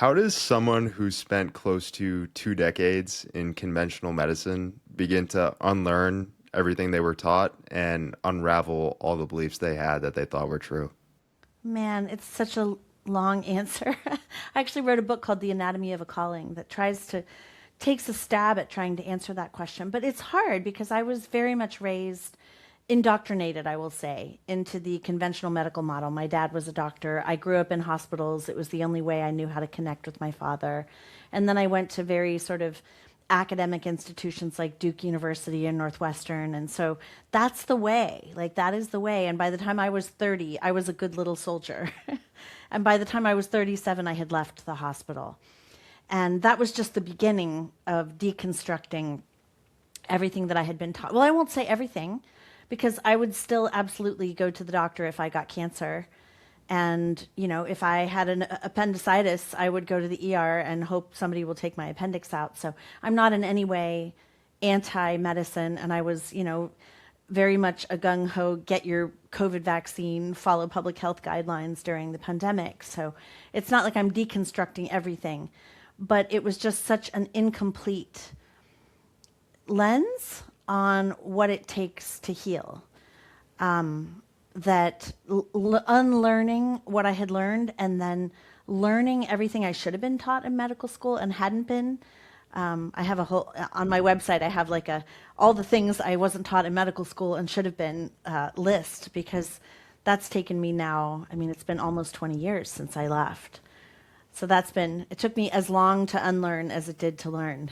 How does someone who spent close to 2 decades in conventional medicine begin to unlearn everything they were taught and unravel all the beliefs they had that they thought were true? Man, it's such a long answer. I actually wrote a book called The Anatomy of a Calling that takes a stab at trying to answer that question. But it's hard because I was very much raised, indoctrinated, I will say, into the conventional medical model. My dad was a doctor. I grew up in hospitals. It was the only way I knew how to connect with my father. And then I went to very sort of academic institutions like Duke University and Northwestern. And so that's the way, like that is the way. And by the time I was 30, I was a good little soldier. And by the time I was 37, I had left the hospital. And that was just the beginning of deconstructing everything that I had been taught. Well, I won't say everything because I would still absolutely go to the doctor if I got cancer. And, if I had an appendicitis, I would go to the ER and hope somebody will take my appendix out. So I'm not in any way anti medicine. And I was, very much a gung ho, get your COVID vaccine, follow public health guidelines during the pandemic. So it's not like I'm deconstructing everything, but it was just such an incomplete lens on what it takes to heal. That unlearning what I had learned and then learning everything I should have been taught in medical school and hadn't been. I have a whole on my website. I have like all the things I wasn't taught in medical school and should have been list because that's taken me now. I mean, it's been almost 20 years since I left. So it took me as long to unlearn as it did to learn.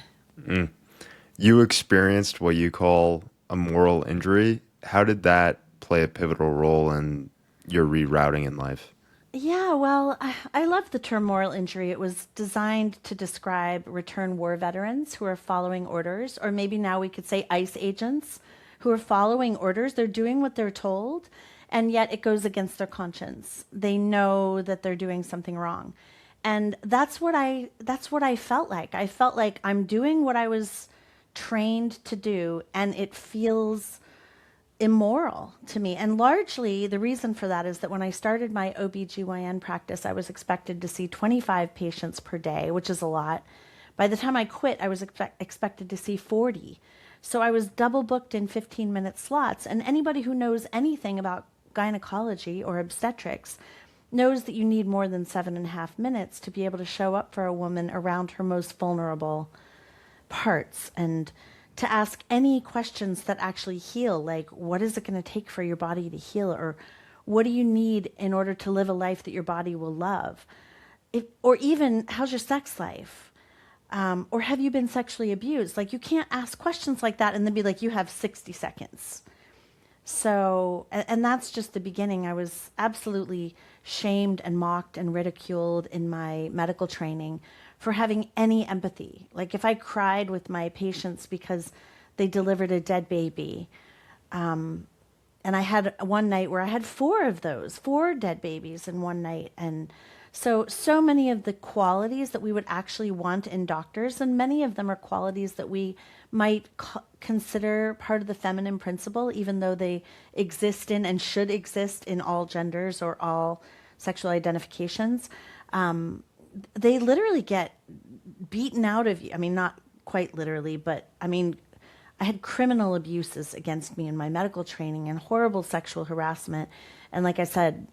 You experienced what you call a moral injury. How did that play a pivotal role in your rerouting in life? Yeah, well, I love the term moral injury. It was designed to describe return war veterans who are following orders, or maybe now we could say ICE agents who are following orders. They're doing what they're told, and yet it goes against their conscience. They know that they're doing something wrong. And that's what I felt like. I felt like I'm doing what I was trained to do, and it feels immoral to me. And largely the reason for that is that when I started my OBGYN practice, I was expected to see 25 patients per day, which is a lot. By the time I quit, I was expected to see 40. So I was double booked in 15-minute slots. And anybody who knows anything about gynecology or obstetrics knows that you need more than 7.5 minutes to be able to show up for a woman around her most vulnerable parts and to ask any questions that actually heal, like what is it going to take for your body to heal, or what do you need in order to live a life that your body will love, or even how's your sex life, or have you been sexually abused? Like you can't ask questions like that and then be like, you have 60 seconds. So, and that's just the beginning. I was absolutely shamed and mocked and ridiculed in my medical training for having any empathy. Like if I cried with my patients because they delivered a dead baby, and I had one night where I had four dead babies in one night. And so many of the qualities that we would actually want in doctors, and many of them are qualities that we might consider part of the feminine principle, even though they exist in and should exist in all genders or all sexual identifications. They literally get beaten out of you. I mean, not quite literally, but I mean, I had criminal abuses against me in my medical training and horrible sexual harassment. And like I said,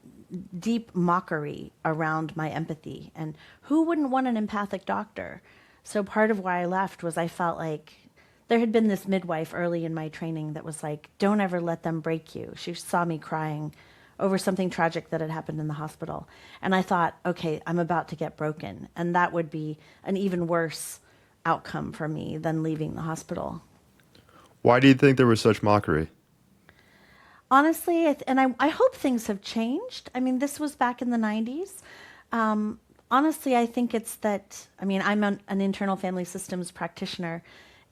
deep mockery around my empathy. And who wouldn't want an empathic doctor? So part of why I left was I felt like there had been this midwife early in my training that was like, don't ever let them break you. She saw me crying over something tragic that had happened in the hospital. And I thought, okay, I'm about to get broken. And that would be an even worse outcome for me than leaving the hospital. Why do you think there was such mockery? Honestly, I hope things have changed. I mean, this was back in the 90s. Honestly, I think it's that, I mean, I'm an internal family systems practitioner,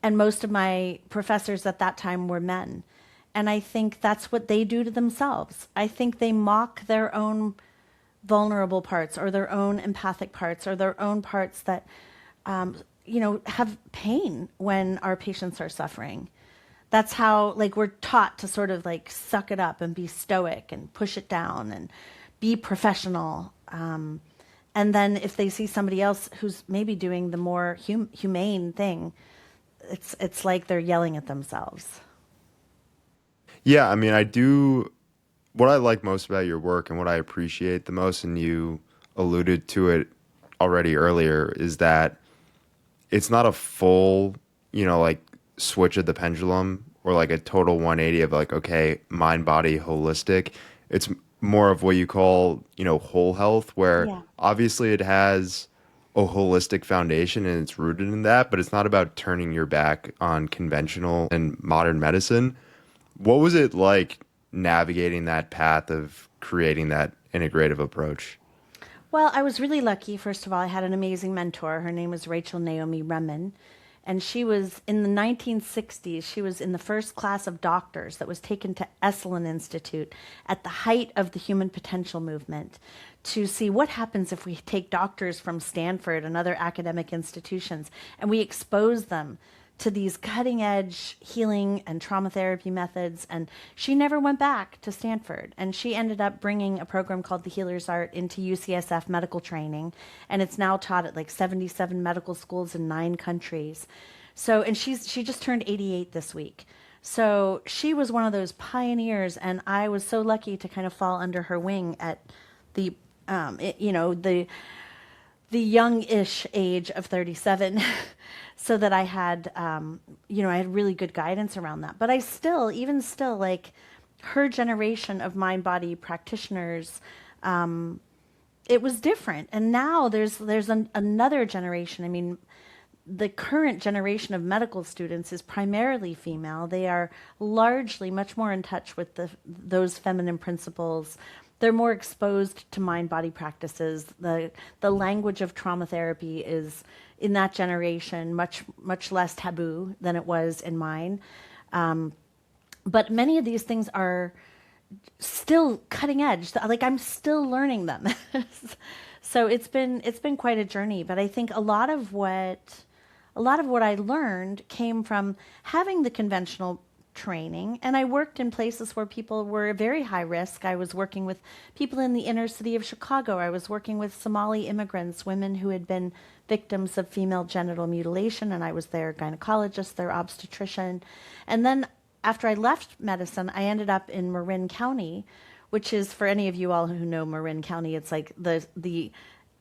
and most of my professors at that time were men. And I think that's what they do to themselves. I think they mock their own vulnerable parts or their own empathic parts or their own parts that, have pain when our patients are suffering. That's how, like, we're taught to sort of like suck it up and be stoic and push it down and be professional. And then if they see somebody else who's maybe doing the more humane thing, it's like they're yelling at themselves. Yeah, I mean, I do. What I like most about your work and what I appreciate the most, and you alluded to it already earlier, is that it's not a full, like switch of the pendulum or like a total 180 of like, okay, mind, body, holistic. It's more of what you call, whole health, where Yeah. obviously it has a holistic foundation and it's rooted in that, but it's not about turning your back on conventional and modern medicine. What was it like navigating that path of creating that integrative approach? Well, I was really lucky. First of all, I had an amazing mentor. Her name was Rachel Naomi Remen. And she was in the 1960s, she was in the first class of doctors that was taken to Esalen Institute at the height of the human potential movement to see what happens if we take doctors from Stanford and other academic institutions and we expose them to these cutting edge healing and trauma therapy methods. And she never went back to Stanford. And she ended up bringing a program called the Healer's Art into UCSF medical training. And it's now taught at like 77 medical schools in 9 countries. So, and she just turned 88 this week. So she was one of those pioneers. And I was so lucky to kind of fall under her wing at the, the young-ish age of 37 so that I had I had really good guidance around that. But I still, even still, like her generation of mind body practitioners, it was different. And now another generation. I mean, the current generation of medical students is primarily female. They are largely much more in touch with those feminine principles. They're more exposed to mind body practices. The language of trauma therapy is in that generation much less taboo than it was in mine. But many of these things are still cutting edge. Like I'm still learning them. So it's been quite a journey, but I think a lot of what I learned came from having the conventional training. And I worked in places where people were very high risk. I was working with people in the inner city of Chicago. I was working with Somali immigrants, women who had been victims of female genital mutilation. And I was their gynecologist, their obstetrician. And then after I left medicine, I ended up in Marin County, which is, for any of you all who know Marin County, it's like the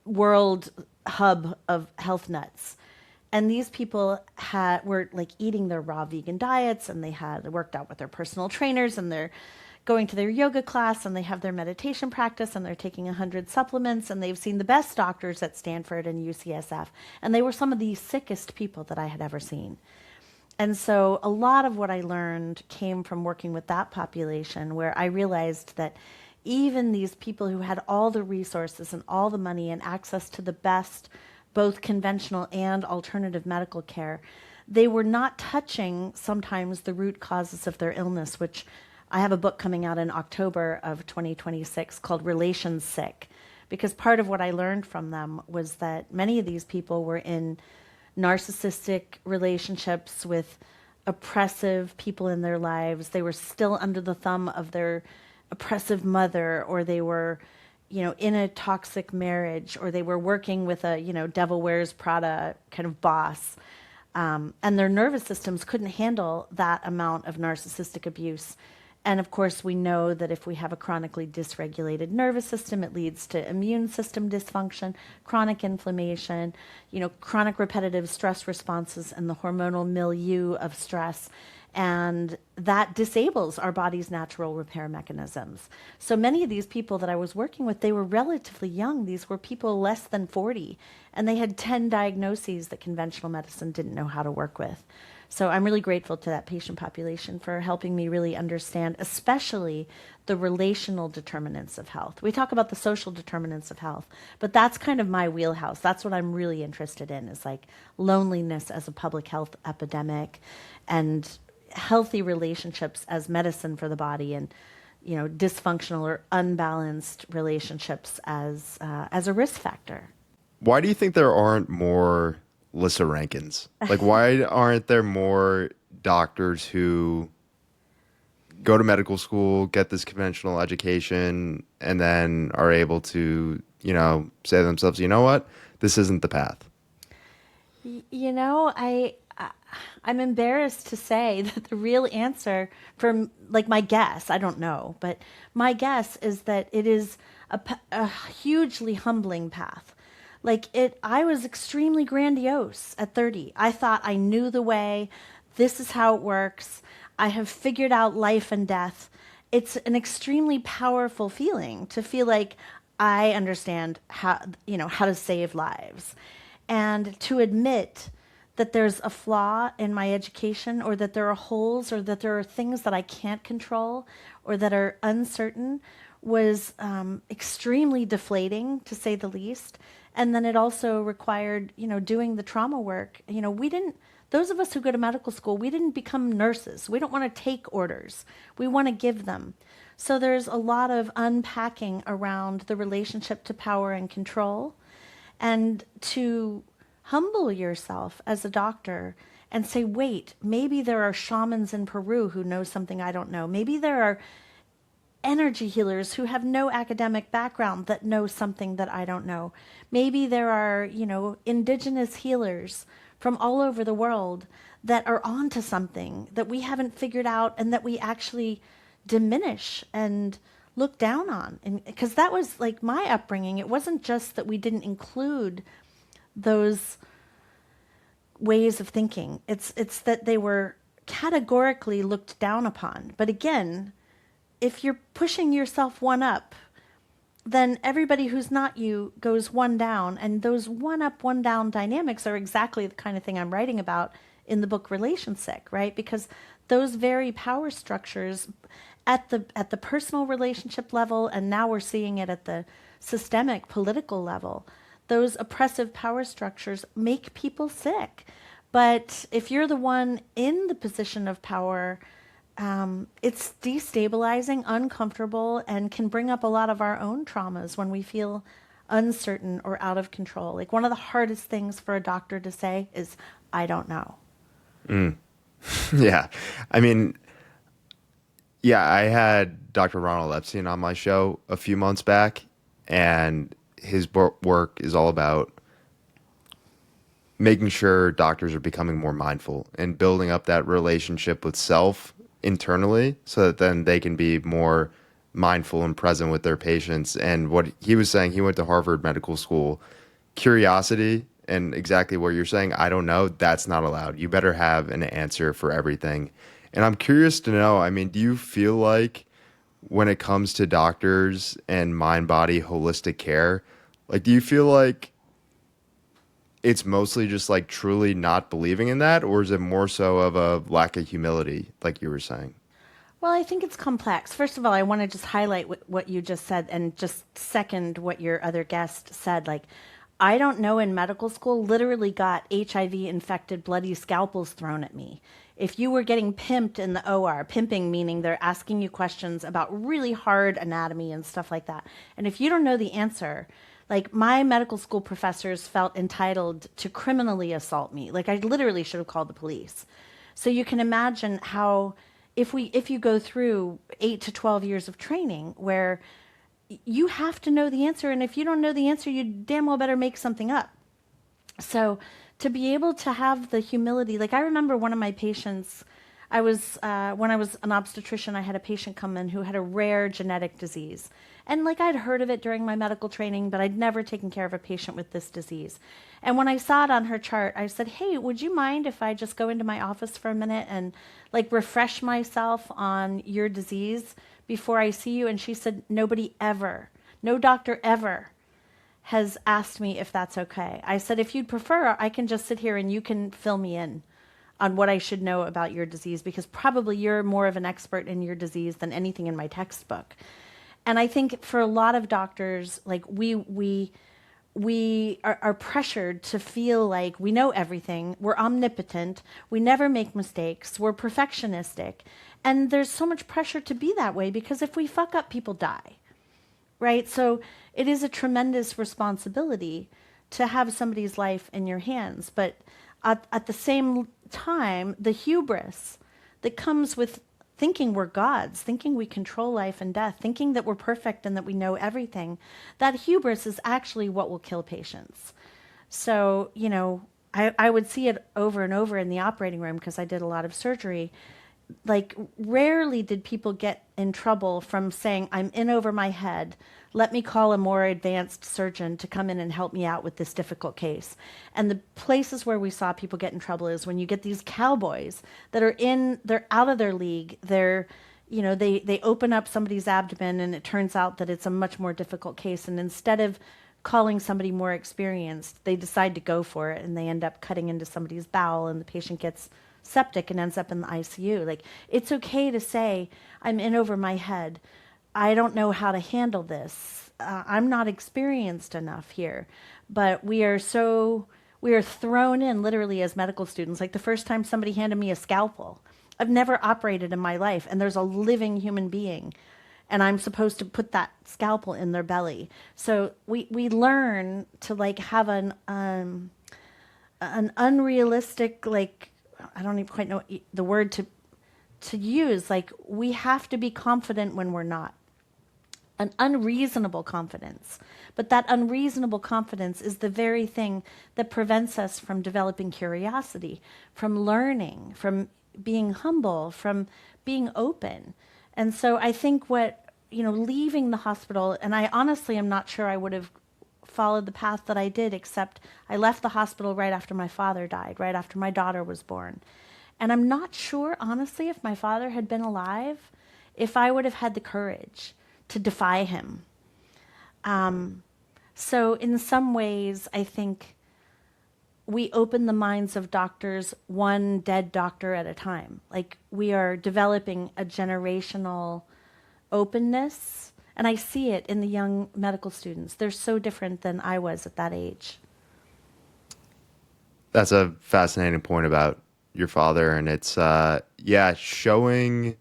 world hub of health nuts. And these people were like eating their raw vegan diets, and they had worked out with their personal trainers, and they're going to their yoga class, and they have their meditation practice, and they're taking 100 supplements, and they've seen the best doctors at Stanford and UCSF. And they were some of the sickest people that I had ever seen. And so a lot of what I learned came from working with that population, where I realized that even these people who had all the resources and all the money and access to the best, both conventional and alternative medical care, they were not touching sometimes the root causes of their illness, which I have a book coming out in October of 2026 called Relations Sick. Because part of what I learned from them was that many of these people were in narcissistic relationships with oppressive people in their lives. They were still under the thumb of their oppressive mother, or they were, in a toxic marriage, or they were working with a, Devil Wears Prada kind of boss. And their nervous systems couldn't handle that amount of narcissistic abuse. And of course, we know that if we have a chronically dysregulated nervous system, it leads to immune system dysfunction, chronic inflammation, chronic repetitive stress responses, and the hormonal milieu of stress. And that disables our body's natural repair mechanisms. So many of these people that I was working with, they were relatively young. These were people less than 40, and they had 10 diagnoses that conventional medicine didn't know how to work with. So I'm really grateful to that patient population for helping me really understand, especially the relational determinants of health. We talk about the social determinants of health, but that's kind of my wheelhouse. That's what I'm really interested in, is like loneliness as a public health epidemic, and healthy relationships as medicine for the body, and dysfunctional or unbalanced relationships as a risk factor. Why do you think there aren't more Lissa Rankins? Like, why aren't there more doctors who go to medical school, get this conventional education, and then are able to, say to themselves, you know what, this isn't the path? You know, I'm embarrassed to say that the real answer from like my guess, I don't know, but my guess is that it is a hugely humbling path. Like I was extremely grandiose at 30. I thought I knew the way. This is how it works. I have figured out life and death. It's an extremely powerful feeling to feel like I understand how to save lives. And to admit that there's a flaw in my education, or that there are holes, or that there are things that I can't control, or that are uncertain, was extremely deflating, to say the least. And then it also required, doing the trauma work. We didn't, those of us who go to medical school, we didn't become nurses. We don't want to take orders. We want to give them. So there's a lot of unpacking around the relationship to power and control, and to humble yourself as a doctor and say, wait, maybe there are shamans in Peru who know something I don't know. Maybe there are energy healers who have no academic background that know something that I don't know. Maybe there are, indigenous healers from all over the world that are onto something that we haven't figured out, and that we actually diminish and look down on. And because that was like my upbringing. It wasn't just that we didn't include those ways of thinking. It's that they were categorically looked down upon. But again, if you're pushing yourself one up, then everybody who's not you goes one down. And those one up, one down dynamics are exactly the kind of thing I'm writing about in the book Relationsick, right? Because those very power structures at the personal relationship level, and now we're seeing it at the systemic political level, those oppressive power structures make people sick. But if you're the one in the position of power, it's destabilizing, uncomfortable, and can bring up a lot of our own traumas when we feel uncertain or out of control. Like one of the hardest things for a doctor to say is, I don't know. Yeah. I mean, yeah, I had Dr. Ronald Epstein on my show a few months back, and his work is all about making sure doctors are becoming more mindful and building up that relationship with self internally, so that then they can be more mindful and present with their patients. And what he was saying, he went to Harvard Medical School. Curiosity and exactly what you're saying, I don't know, that's not allowed. You better have an answer for everything. And I'm curious to know, I mean, do you feel like when it comes to doctors and mind body holistic care, like, do you feel like it's mostly just like truly not believing in that, or is it more so of a lack of humility, like you were saying? Well, I think it's complex. First of all, I want to just highlight what you just said, and just second what your other guest said. Like, I don't know, in medical school, literally got HIV infected bloody scalpels thrown at me. If you were getting pimped in the OR, pimping meaning they're asking you questions about really hard anatomy and stuff like that. And if you don't know the answer, like my medical school professors felt entitled to criminally assault me. Like I literally should have called the police. So you can imagine how if you go through 8 to 12 years of training where you have to know the answer, and if you don't know the answer, you damn well better make something up. So to be able to have the humility, like I remember one of my patients, when I was an obstetrician, I had a patient come in who had a rare genetic disease. And like I'd heard of it during my medical training, but I'd never taken care of a patient with this disease. And when I saw it on her chart, I said, hey, would you mind if I just go into my office for a minute and like refresh myself on your disease before I see you? And she said, nobody ever, no doctor ever has asked me if that's okay. I said, if you'd prefer, I can just sit here and you can fill me in on what I should know about your disease, because probably you're more of an expert in your disease than anything in my textbook. And I think for a lot of doctors, like we are pressured to feel like we know everything, we're omnipotent, we never make mistakes, we're perfectionistic. And there's so much pressure to be that way, because if we fuck up, people die, right? So it is a tremendous responsibility to have somebody's life in your hands. But at the same time, the hubris that comes with thinking we're gods, thinking we control life and death, thinking that we're perfect and that we know everything. That hubris is actually what will kill patients. So, I would see it over and over in the operating room because I did a lot of surgery. Like, rarely did people get in trouble from saying, I'm in over my head. Let me call a more advanced surgeon to come in and help me out with this difficult case. And the places where we saw people get in trouble is when you get these cowboys that they're out of their league. They open up somebody's abdomen and it turns out that it's a much more difficult case. And instead of calling somebody more experienced, they decide to go for it and they end up cutting into somebody's bowel and the patient gets septic and ends up in the ICU. Like, it's okay to say, I'm in over my head. I don't know how to handle this. I'm not experienced enough here. But we are thrown in literally as medical students. Like the first time somebody handed me a scalpel, I've never operated in my life, and there's a living human being, and I'm supposed to put that scalpel in their belly. So we learn to like have an unrealistic, like, I don't even quite know the word to use. Like, we have to be confident when we're not. An unreasonable confidence. But that unreasonable confidence is the very thing that prevents us from developing curiosity, from learning, from being humble, from being open. And so I think leaving the hospital, and I honestly am not sure I would have followed the path that I did, except I left the hospital right after my father died, right after my daughter was born. And I'm not sure, honestly, if my father had been alive, if I would have had the courage to defy him. So in some ways, I think we open the minds of doctors one dead doctor at a time. Like, we are developing a generational openness. And I see it in the young medical students. They're so different than I was at that age. That's a fascinating point about your father. And it's, showing,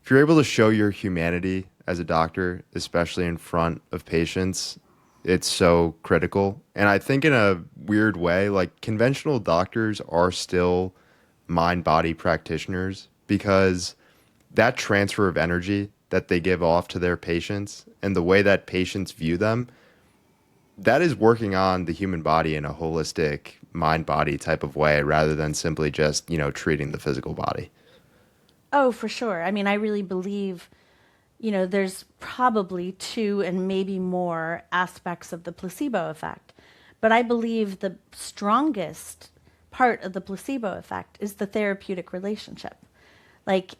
if you're able to show your humanity as a doctor, especially in front of patients, it's so critical. And I think in a weird way, like, conventional doctors are still mind-body practitioners because that transfer of energy that they give off to their patients and the way that patients view them, that is working on the human body in a holistic mind-body type of way rather than simply just, treating the physical body. Oh, for sure. I mean, I really believe, there's probably two and maybe more aspects of the placebo effect. But I believe the strongest part of the placebo effect is the therapeutic relationship. Like,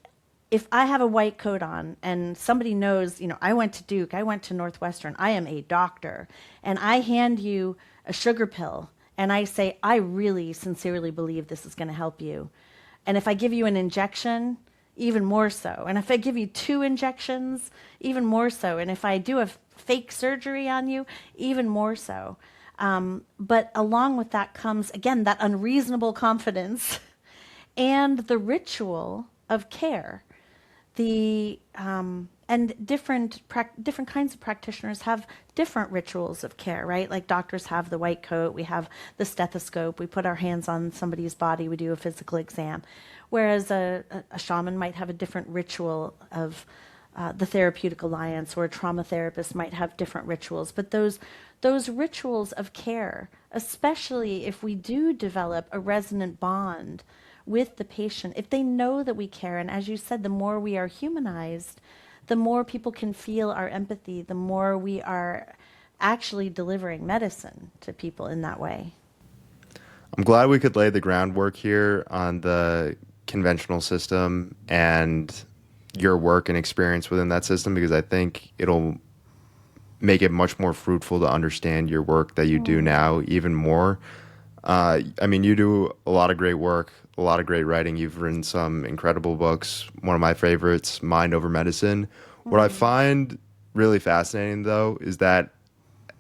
if I have a white coat on and somebody knows, I went to Duke, I went to Northwestern, I am a doctor, and I hand you a sugar pill and I say, I really sincerely believe this is going to help you. And if I give you an injection, even more so. And if I give you 2 injections, even more so. And if I do a fake surgery on you, even more so. But along with that comes, again, that unreasonable confidence and the ritual of care. And different kinds of practitioners have different rituals of care, right? Like, doctors have the white coat, we have the stethoscope, we put our hands on somebody's body, we do a physical exam. Whereas a shaman might have a different ritual of the therapeutic alliance, or a trauma therapist might have different rituals. But those rituals of care, especially if we do develop a resonant bond with the patient, if they know that we care, and as you said, the more we are humanized, the more people can feel our empathy, the more we are actually delivering medicine to people in that way. I'm glad we could lay the groundwork here on the conventional system and your work and experience within that system, because I think it'll make it much more fruitful to understand your work that you do now even more. You do a lot of great work, a lot of great writing. You've written some incredible books. One of my favorites, Mind Over Medicine. What I find really fascinating, though, is that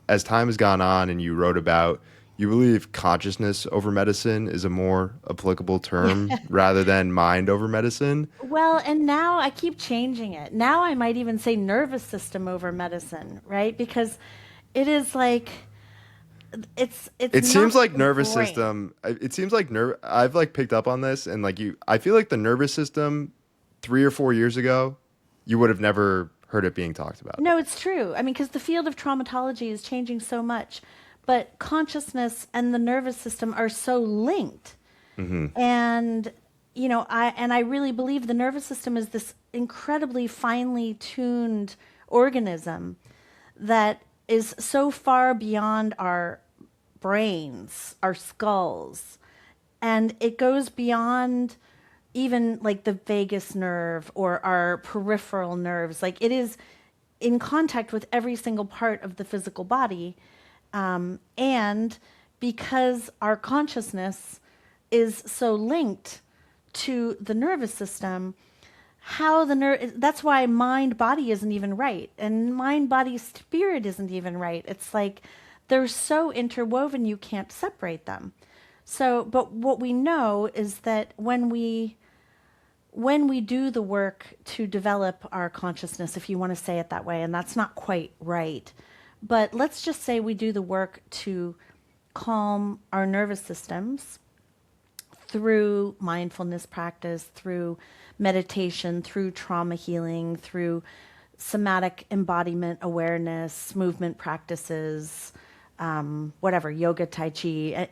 as time has gone on and you wrote about, you believe consciousness over medicine is a more applicable term rather than mind over medicine. Well, and now I keep changing it. Now I might even say nervous system over medicine, right? Because it is like it's It seems not like the nervous brain. system. It seems like I've like picked up on this, and like I feel like the nervous system 3 or 4 years ago, you would have never heard it being talked about. No, it's true. I mean, because the field of traumatology is changing so much, but consciousness and the nervous system are so linked. Hmm. And I really believe the nervous system is this incredibly finely tuned organism that is so far beyond our brains, our skulls, and it goes beyond even like the vagus nerve or our peripheral nerves. Like it is in contact with every single part of the physical body. And because our consciousness is so linked to the nervous system, how the nerve, that's why mind body isn't even right. And mind body spirit isn't even right. It's like they're so interwoven, you can't separate them. So, but what we know is that when we do the work to develop our consciousness, if you want to say it that way, and that's not quite right, but let's just say we do the work to calm our nervous systems through mindfulness practice, through meditation, through trauma healing, through somatic embodiment awareness, movement practices, whatever, yoga, tai chi,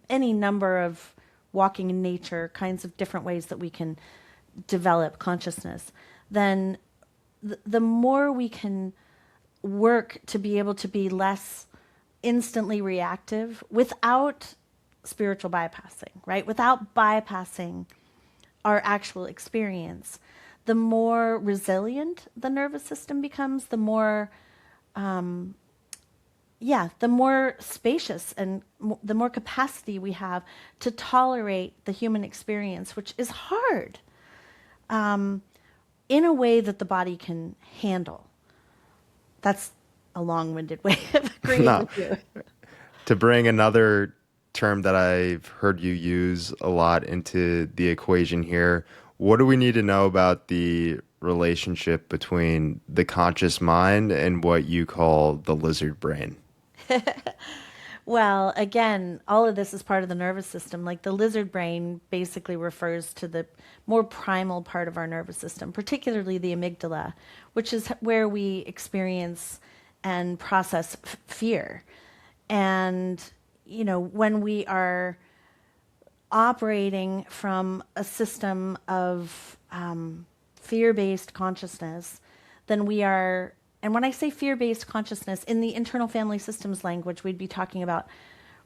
any number of walking in nature, kinds of different ways that we can develop consciousness, then the more we can work to be able to be less instantly reactive without spiritual bypassing, right? Without bypassing our actual experience, the more resilient the nervous system becomes, the more the more spacious and the more capacity we have to tolerate the human experience, which is hard, in a way that the body can handle. That's a long-winded way of agreeing No, with you. to bring another term that I've heard you use a lot into the equation here, what do we need to know about the relationship between the conscious mind and what you call the lizard brain? Well, again, all of this is part of the nervous system. Like the lizard brain basically refers to the more primal part of our nervous system, particularly the amygdala, which is where we experience and process fear. And, when we are operating from a system of fear based consciousness, then we are, and when I say fear based consciousness, in the internal family systems language, we'd be talking about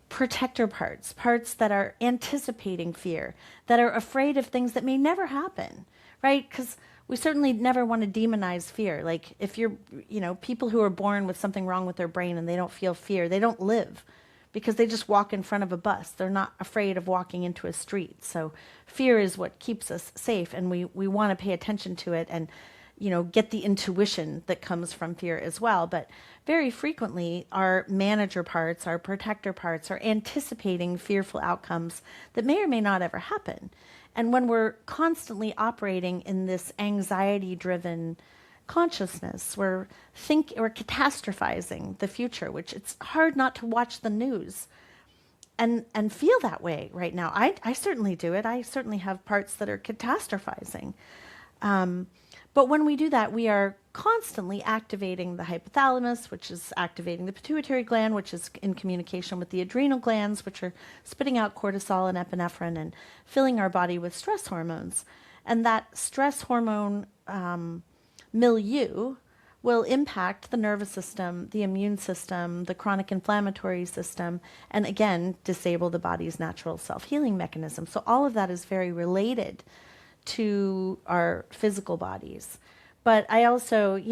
protector parts, parts that are anticipating fear, that are afraid of things that may never happen, right? Because we certainly never want to demonize fear. Like if you're, people who are born with something wrong with their brain and they don't feel fear, they don't live because they just walk in front of a bus. They're not afraid of walking into a street. So fear is what keeps us safe, and we want to pay attention to it and get the intuition that comes from fear as well. But very frequently, our manager parts, our protector parts are anticipating fearful outcomes that may or may not ever happen. And when we're constantly operating in this anxiety-driven consciousness, we're catastrophizing the future, which it's hard not to watch the news and feel that way right now. I certainly do it. I certainly have parts that are catastrophizing. But when we do that, we are constantly activating the hypothalamus, which is activating the pituitary gland, which is in communication with the adrenal glands, which are spitting out cortisol and epinephrine and filling our body with stress hormones. And that stress hormone milieu will impact the nervous system, the immune system, the chronic inflammatory system, and again, disable the body's natural self-healing mechanism. So all of that is very related to our physical bodies. But I also,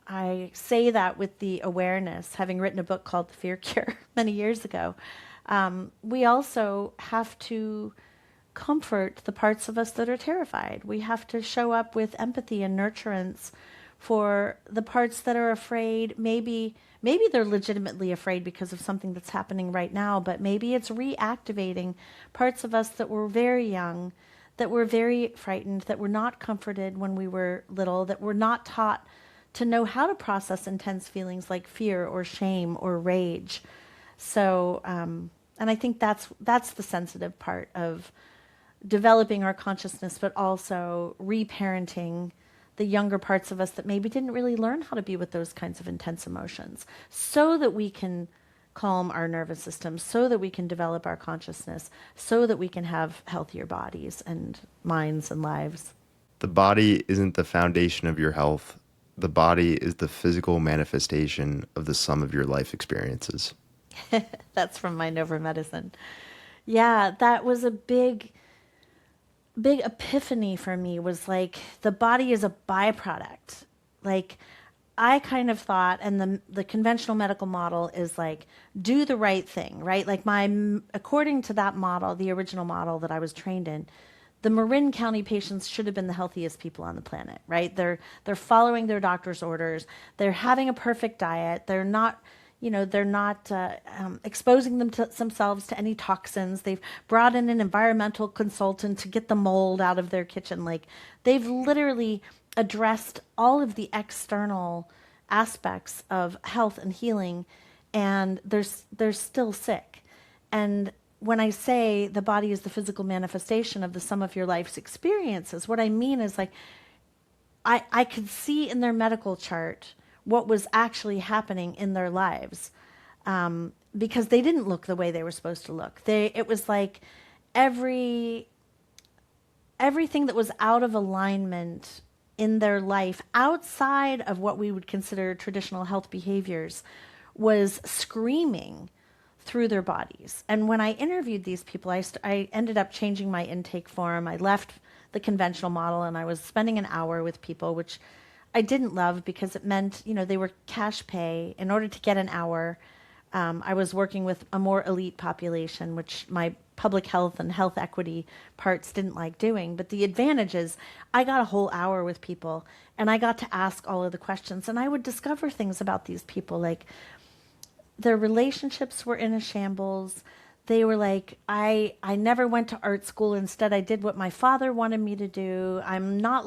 I say that with the awareness, having written a book called The Fear Cure many years ago. We also have to comfort the parts of us that are terrified. We have to show up with empathy and nurturance for the parts that are afraid. Maybe they're legitimately afraid because of something that's happening right now, but maybe it's reactivating parts of us that were very young, that were very frightened, that were not comforted when we were little, that were not taught to know how to process intense feelings like fear or shame or rage. So, and I think that's the sensitive part of developing our consciousness, but also reparenting the younger parts of us that maybe didn't really learn how to be with those kinds of intense emotions, so that we can calm our nervous system, so that we can develop our consciousness, so that we can have healthier bodies and minds and lives. The body isn't the foundation of your health. The body is the physical manifestation of the sum of your life experiences. That's from Mind Over Medicine. Yeah, that was a big epiphany for me, was like the body is a byproduct. Like I kind of thought, and the conventional medical model is like, do the right thing, right? Like according to that model, the original model that I was trained in, the Marin County patients should have been the healthiest people on the planet, right? They're following their doctor's orders. They're having a perfect diet. They're not exposing themselves to any toxins. They've brought in an environmental consultant to get the mold out of their kitchen. Like they've literally addressed all of the external aspects of health and healing, and they're still sick. And when I say the body is the physical manifestation of the sum of your life's experiences, what I mean is like I could see in their medical chart what was actually happening in their lives, because they didn't look the way they were supposed to look. It was like everything that was out of alignment in their life, outside of what we would consider traditional health behaviors, was screaming through their bodies. And when I interviewed these people, I ended up changing my intake form. I left the conventional model, and I was spending an hour with people, which I didn't love because it meant, they were cash pay. In order to get an hour, I was working with a more elite population, which my public health and health equity parts didn't like doing. But the advantage is I got a whole hour with people, and I got to ask all of the questions, and I would discover things about these people, like their relationships were in a shambles. They were like, I never went to art school. Instead, I did what my father wanted me to do. I'm not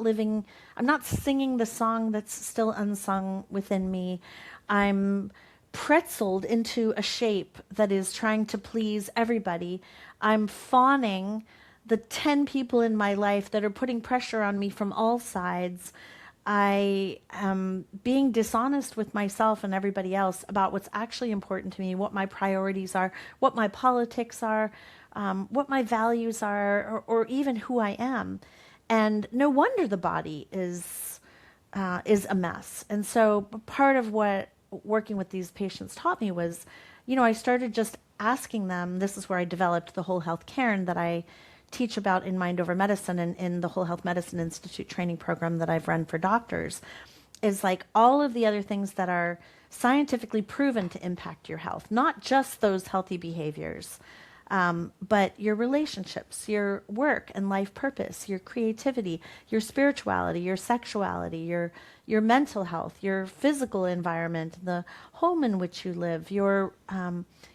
singing the song that's still unsung within me. I'm pretzeled into a shape that is trying to please everybody. I'm fawning the 10 people in my life that are putting pressure on me from all sides. I am being dishonest with myself and everybody else about what's actually important to me, what my priorities are, what my politics are, what my values are, or even who I am. And no wonder the body is a mess. And so part of what working with these patients taught me was, I started just asking them. This is where I developed the whole health cairn that I teach about in Mind Over Medicine and in the Whole Health Medicine Institute training program that I've run for doctors, is like all of the other things that are scientifically proven to impact your health, not just those healthy behaviors, but your relationships, your work and life purpose, your creativity, your spirituality, your sexuality, your mental health, your physical environment, the home in which you live, your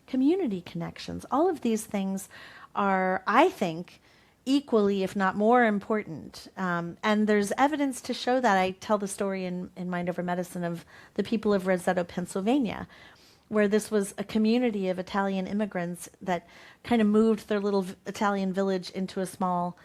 community connections. All of these things are, I think, equally, if not more important. And there's evidence to show that. I tell the story in Mind Over Medicine of the people of Roseto, Pennsylvania, where this was a community of Italian immigrants that kind of moved their little Italian village into a small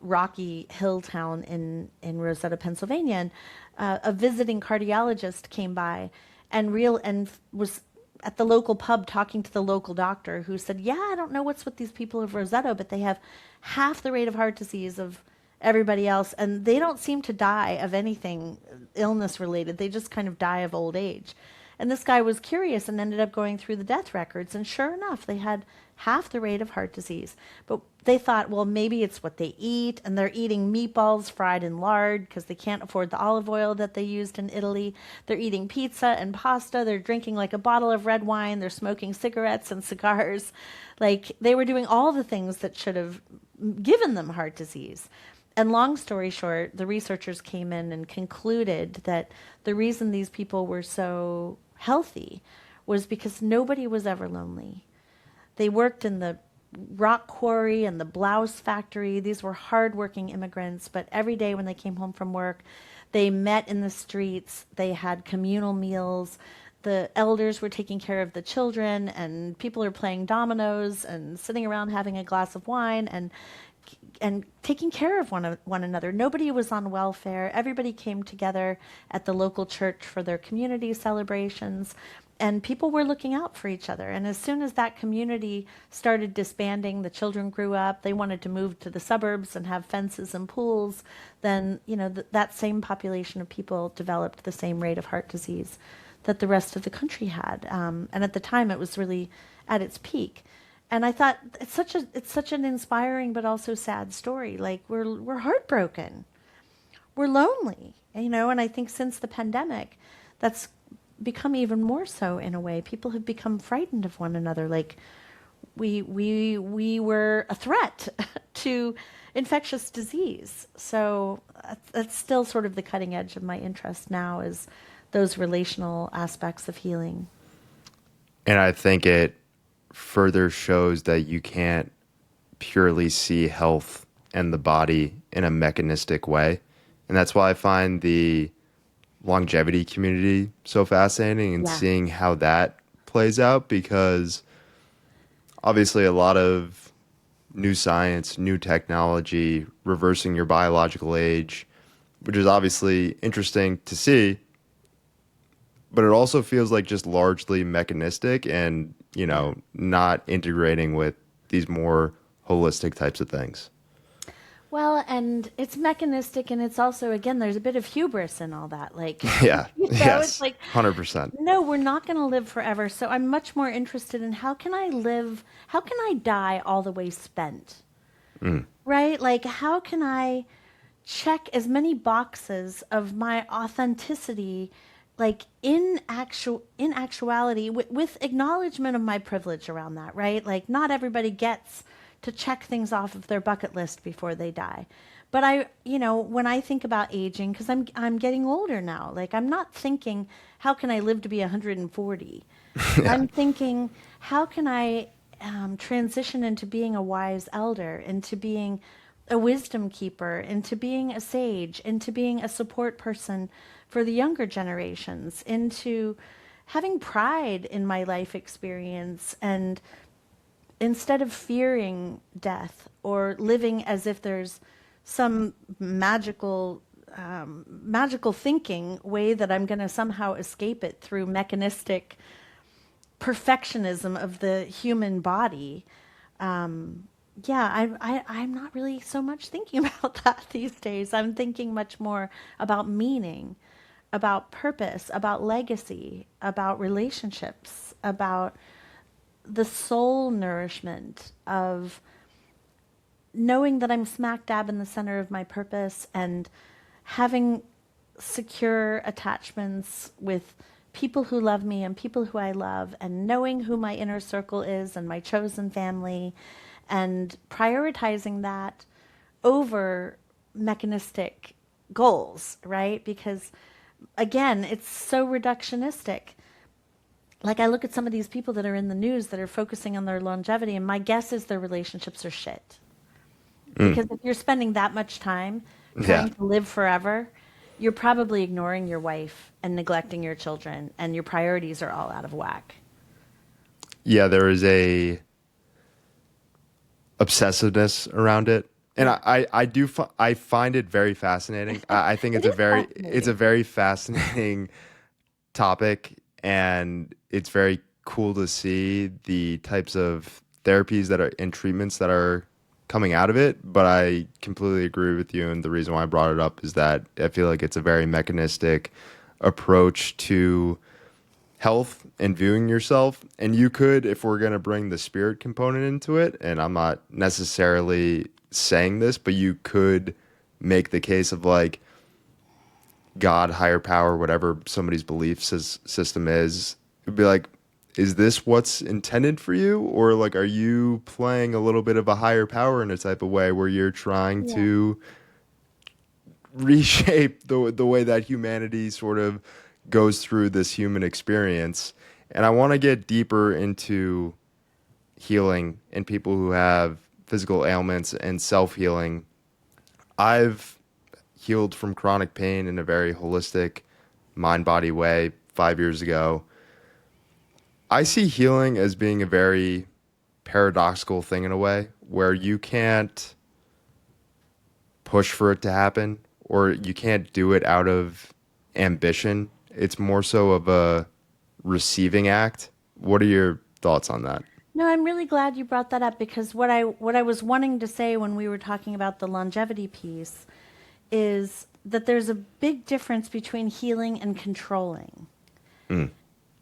rocky hill town in Roseto, Pennsylvania. And a visiting cardiologist came by and was at the local pub talking to the local doctor, who said, yeah, I don't know what's with these people of Roseto, but they have half the rate of heart disease of everybody else, and they don't seem to die of anything illness related. They just kind of die of old age. And this guy was curious and ended up going through the death records, and sure enough, they had half the rate of heart disease. But they thought, well, maybe it's what they eat, and they're eating meatballs fried in lard because they can't afford the olive oil that they used in Italy. They're eating pizza and pasta. They're drinking like a bottle of red wine. They're smoking cigarettes and cigars. Like, they were doing all the things that should have given them heart disease. And long story short, the researchers came in and concluded that the reason these people were so healthy was because nobody was ever lonely. They worked in the rock quarry and the blouse factory. These were hardworking immigrants, but every day when they came home from work, they met in the streets. They had communal meals. The elders were taking care of the children, and people are playing dominoes and sitting around having a glass of wine. And and taking care of one another. Nobody was on welfare. Everybody came together at the local church for their community celebrations, and people were looking out for each other. And as soon as that community started disbanding, the children grew up, they wanted to move to the suburbs and have fences and pools, then, that same population of people developed the same rate of heart disease that the rest of the country had. And at the time, it was really at its peak. And I thought it's such an inspiring but also sad story. Like we're heartbroken, we're lonely, And I think since the pandemic, that's become even more so in a way. People have become frightened of one another. Like we were a threat to infectious disease. So that's still sort of the cutting edge of my interest now, is those relational aspects of healing. And I think it further shows that you can't purely see health and the body in a mechanistic way. And that's why I find the longevity community so fascinating, and seeing how that plays out, because obviously a lot of new science, new technology, reversing your biological age, which is obviously interesting to see, but it also feels like just largely mechanistic and, not integrating with these more holistic types of things. Well, and it's mechanistic, and it's also, again, there's a bit of hubris in all that. Like, Yeah. it's Yes. like, 100%. no, we're not going to live forever. So I'm much more interested in how can I die all the way spent? Right? Like, how can I check as many boxes of my authenticity, like in actuality, with acknowledgement of my privilege around that, right? Like, not everybody gets to check things off of their bucket list before they die. But when I think about aging, because I'm getting older now, like I'm not thinking, how can I live to be 140? Yeah. I'm thinking, how can I transition into being a wise elder, into being a wisdom keeper, into being a sage, into being a support person for the younger generations, into having pride in my life experience, and instead of fearing death or living as if there's some magical thinking way that I'm going to somehow escape it through mechanistic perfectionism of the human body. I'm not really so much thinking about that these days. I'm thinking much more about meaning, about purpose, about legacy, about relationships, about the soul nourishment of knowing that I'm smack dab in the center of my purpose, and having secure attachments with people who love me and people who I love, and knowing who my inner circle is and my chosen family, and prioritizing that over mechanistic goals, right? Because again, it's so reductionistic. Like, I look at some of these people that are in the news that are focusing on their longevity, and my guess is their relationships are shit. Because if you're spending that much time trying to live forever, you're probably ignoring your wife and neglecting your children, and your priorities are all out of whack. Yeah, there is a obsessiveness around it. And I find it very fascinating. I think It is it's a fascinating. very fascinating topic, and it's very cool to see the types of therapies that are and treatments that are coming out of it. But I completely agree with you, and the reason why I brought it up is that I feel like it's a very mechanistic approach to health and viewing yourself. And you could, if we're going to bring the spirit component into it, and I'm not necessarily saying this, but you could make the case of like God, higher power, whatever somebody's belief system is, it'd be like, is this what's intended for you? Or like, are you playing a little bit of a higher power in a type of way where you're trying Yeah. to reshape the way that humanity sort of goes through this human experience? And I want to get deeper into healing and people who have physical ailments and self-healing. I've healed from chronic pain in a very holistic mind-body way 5 years ago. I see healing as being a very paradoxical thing in a way where you can't push for it to happen, or you can't do it out of ambition. It's more so of a receiving act. What are your thoughts on that? No, I'm really glad you brought that up because what I was wanting to say when we were talking about the longevity piece is that there's a big difference between healing and controlling. Mm,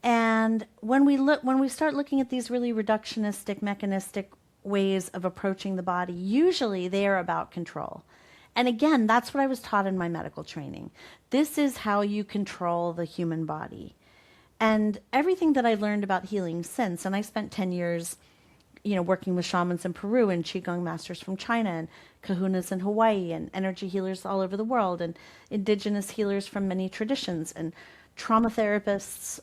And when we start looking at these really reductionistic, mechanistic ways of approaching the body, usually they are about control. And again, that's what I was taught in my medical training. This is how you control the human body. And everything that I learned about healing since, and I spent 10 years, working with shamans in Peru and Qigong masters from China and kahunas in Hawaii and energy healers all over the world and indigenous healers from many traditions and trauma therapists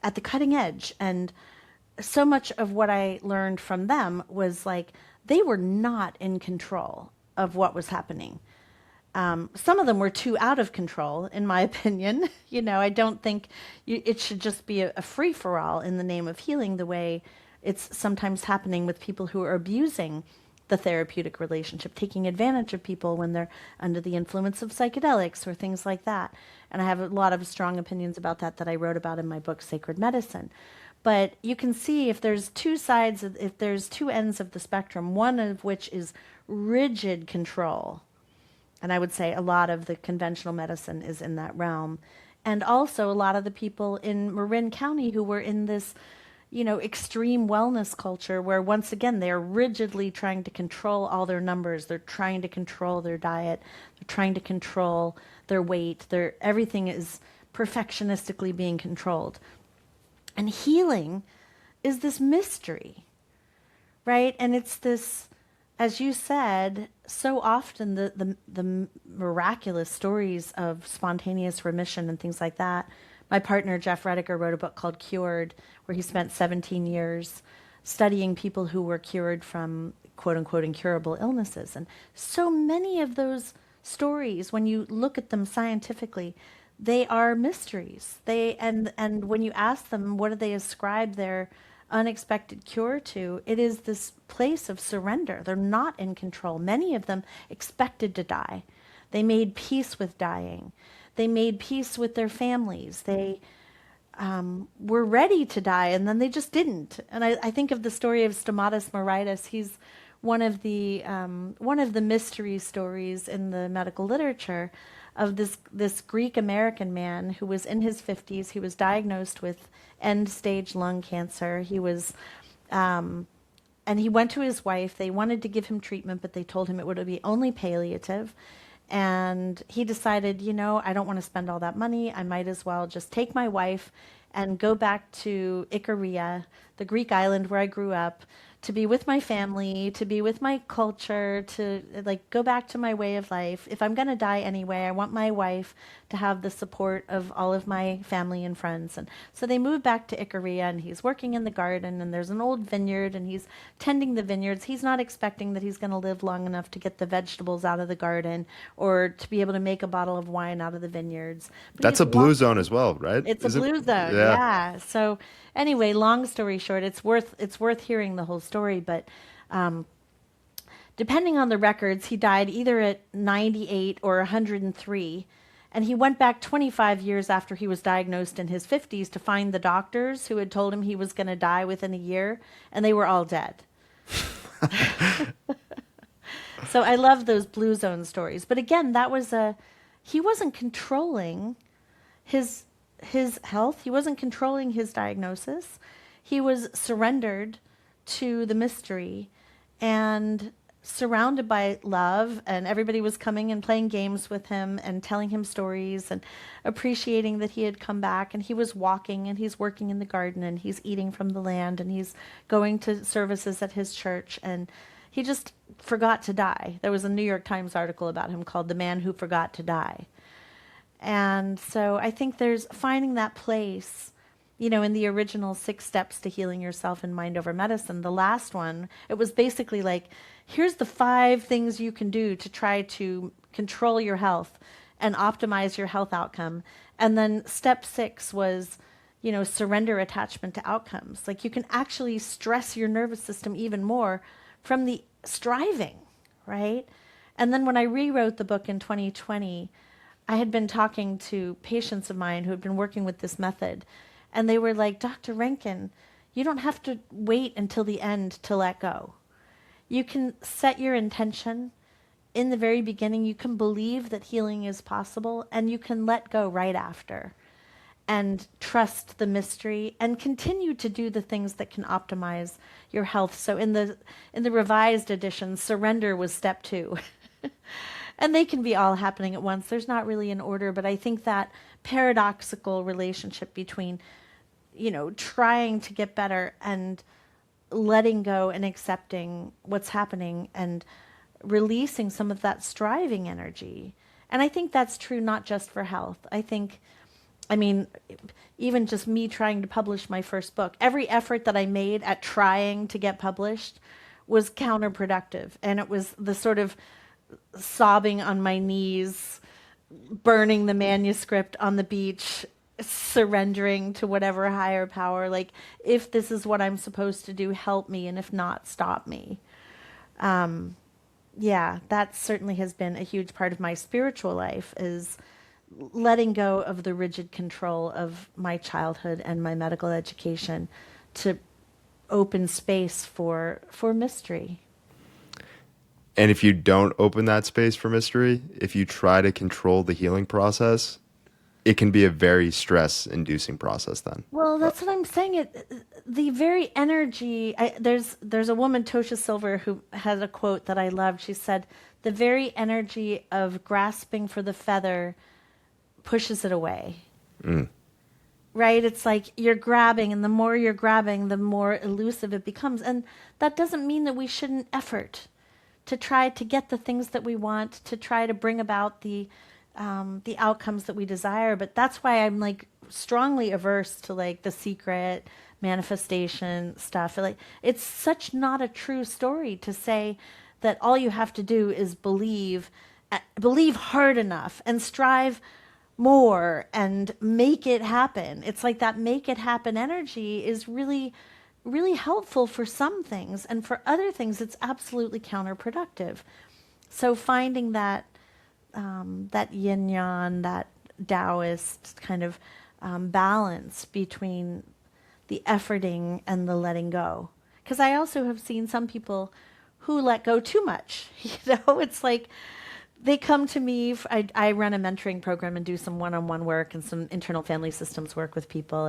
at the cutting edge. And so much of what I learned from them was like they were not in control of what was happening. Some of them were too out of control, in my opinion. I don't think it should just be a free for all in the name of healing, the way it's sometimes happening with people who are abusing the therapeutic relationship, taking advantage of people when they're under the influence of psychedelics or things like that. And I have a lot of strong opinions about that I wrote about in my book, Sacred Medicine. But you can see if there's if there's two ends of the spectrum, one of which is rigid control. And I would say a lot of the conventional medicine is in that realm. And also a lot of the people in Marin County who were in this, extreme wellness culture where once again, they're rigidly trying to control all their numbers. They're trying to control their diet. They're trying to control their weight. Everything is perfectionistically being controlled. And healing is this mystery, right? And it's this, as you said, so often the miraculous stories of spontaneous remission and things like that. My partner, Jeff Rediker, wrote a book called Cured, where he spent 17 years studying people who were cured from quote unquote incurable illnesses. And so many of those stories, when you look at them scientifically, they are mysteries. And when you ask them what do they ascribe their unexpected cure to, it is this place of surrender. They're not in control. Many of them expected to die. They made peace with dying. They made peace with their families. They were ready to die, and then they just didn't. And I think of the story of Stomatis Moritis. He's one of the mystery stories in the medical literature of this Greek American man who was in his 50s. He was diagnosed with end stage lung cancer. And he went to his wife. They wanted to give him treatment, but they told him it would be only palliative. And he decided, I don't want to spend all that money. I might as well just take my wife and go back to Icaria, the Greek island where I grew up, to be with my family, to be with my culture, to like go back to my way of life. If I'm going to die anyway, I want my wife to have the support of all of my family and friends. And so they moved back to Icaria, and he's working in the garden, and there's an old vineyard, and he's tending the vineyards. He's not expecting that he's going to live long enough to get the vegetables out of the garden or to be able to make a bottle of wine out of the vineyards. But that's he's a blue walking. zone as well, right? It's a Is it? blue zone, Yeah. yeah. So anyway, long story short, it's worth hearing the whole story. But depending on the records, he died either at 98 or 103, and he went back 25 years after he was diagnosed in his 50s to find the doctors who had told him he was going to die within a year, and they were all dead. So I love those blue zone stories. But again, he wasn't controlling his health. He wasn't controlling his diagnosis. He was surrendered to the mystery and surrounded by love, and everybody was coming and playing games with him and telling him stories and appreciating that he had come back. And he was walking, and he's working in the garden, and he's eating from the land, and he's going to services at his church, and he just forgot to die. There was a New York Times article about him called "The Man Who Forgot to Die." And so I think there's finding that place, in the original 6 steps to healing yourself in Mind Over Medicine. The last one, it was basically like, here's the 5 things you can do to try to control your health and optimize your health outcome. And then step 6 was, surrender attachment to outcomes. Like you can actually stress your nervous system even more from the striving, right? And then when I rewrote the book in 2020, I had been talking to patients of mine who had been working with this method, and they were like, Dr. Rankin, you don't have to wait until the end to let go. You can set your intention in the very beginning. You can believe that healing is possible, and you can let go right after and trust the mystery and continue to do the things that can optimize your health. So in the revised edition, surrender was step 2. And they can be all happening at once. There's not really an order, but I think that paradoxical relationship between, trying to get better and letting go and accepting what's happening and releasing some of that striving energy. And I think that's true not just for health. I mean, even just me trying to publish my first book, every effort that I made at trying to get published was counterproductive. And it was the sort of sobbing on my knees, burning the manuscript on the beach, surrendering to whatever higher power. Like, if this is what I'm supposed to do, help me. And if not, stop me. Yeah, that certainly has been a huge part of my spiritual life, is letting go of the rigid control of my childhood and my medical education to open space for mystery. And if you don't open that space for mystery, if you try to control the healing process, it can be a very stress-inducing process then. Well, that's what I'm saying. The very energy. There's a woman, Tosha Silver, who has a quote that I loved. She said, "The very energy of grasping for the feather pushes it away." Right? It's like you're grabbing, and the more you're grabbing, the more elusive it becomes. And that doesn't mean that we shouldn't effort to try to get the things that we want, to try to bring about the outcomes that we desire. But that's why I'm like strongly averse to like The Secret, manifestation stuff. Like, it's such not a true story to say that all you have to do is believe hard enough and strive more and make it happen. It's like that make it happen energy is really, really helpful for some things, and for other things it's absolutely counterproductive. So finding that that yin yang, that Taoist kind of balance between the efforting and the letting go. Because I also have seen some people who let go too much. It's like they come to me. I run a mentoring program and do some one-on-one work and some internal family systems work with people,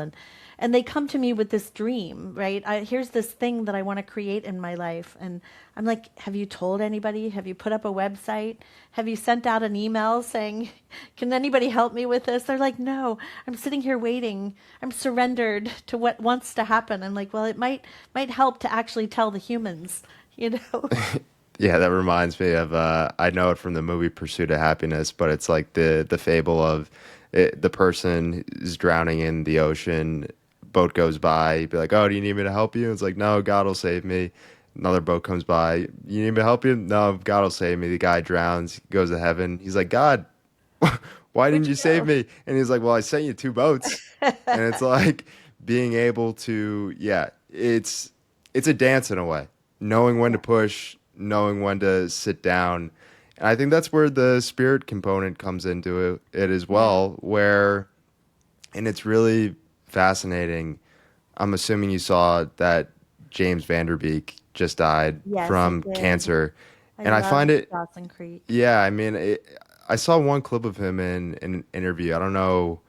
and they come to me with this dream, right? Here's this thing that I want to create in my life, and I'm like, have you told anybody? Have you put up a website? Have you sent out an email saying, can anybody help me with this? They're like, no, I'm sitting here waiting. I'm surrendered to what wants to happen. I'm like, well, it might help to actually tell the humans, you know? Yeah, that reminds me of I know it from the movie Pursuit of Happiness, but it's like the fable of the person is drowning in the ocean, boat goes by, he'd be like, "Oh, do you need me to help you?" It's like, "No, God will save me." Another boat comes by, "You need me to help you?" "No, God will save me." The guy drowns, goes to heaven. He's like, "God, why Where'd didn't you you save go? me?" And he's like, "Well, I sent you two boats." And it's like being able to, yeah, it's a dance in a way, knowing when to push, knowing when to sit down. And I think that's where the spirit component comes into it as Yeah. well, where, and it's really fascinating. I'm assuming you saw that James Vanderbeek just died Yes, I from did. cancer. I And I find loved it, Dawson Creek. yeah, I mean, I saw one clip of him in an interview. I don't know